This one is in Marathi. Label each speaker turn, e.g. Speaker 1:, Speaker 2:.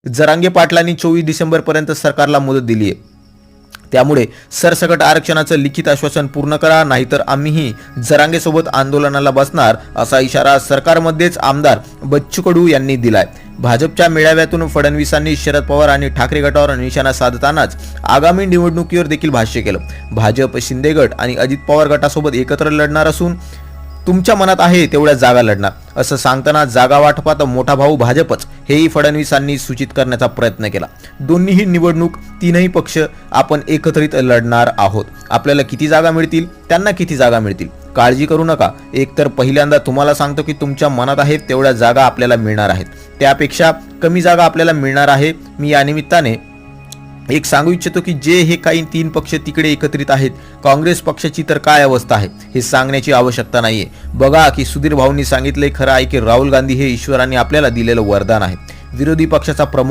Speaker 1: जरांगे पाटलांनी 24 डिसेंबरपर्यंत सरकारला मुदत दिली आहे. त्यामुळे सरसकट आरक्षणाचं लिखित आश्वासन पूर्ण करा, नाहीतर आम्हीही जरांगेसोबत आंदोलनाला बसणार, असा इशारा सरकारमध्येच आमदार बच्चू कडू यांनी दिलाय. भाजपच्या मेळाव्यातून फडणवीसांनी शरद पवार आणि ठाकरे गटावर निशाणा साधतानाच आगामी निवडणुकीवर देखील भाष्य केलं. भाजप, शिंदे गट आणि अजित पवार गटासोबत एकत्र लढणार असून तुमच्या मनात आहे तेवढ्या जागा लढणार, असं सांगताना जागा वाटपात मोठा भाऊ भाजपच हेही फडणवीसांनी सूचित करण्याचा प्रयत्न केला. दोन्हीही निवडणूक तीनही पक्ष आपण एकत्रित लढणार आहोत. आपल्याला किती जागा मिळतील, त्यांना किती जागा मिळतील, काळजी करू नका. एकतर पहिल्यांदा तुम्हाला सांगतो की तुमच्या मनात आहेत तेवढ्या जागा आपल्याला मिळणार आहेत, त्यापेक्षा कमी जागा आपल्याला मिळणार आहे. मी या निमित्ताने एक सांगू इच्छितो की जे हे काही तीन पक्ष तिकडे एकत्रित आहेत, काँग्रेस पक्षाची तर काय अवस्था आहे हे सांगण्याची आवश्यकता नाहीये. बघा की सुधीर भाऊंनी सांगितले खरं आहे की राहुल गांधी हे ईश्वराने आपल्याला दिलेलं वरदान आहे. विरोधी पक्षाचा प्रमुख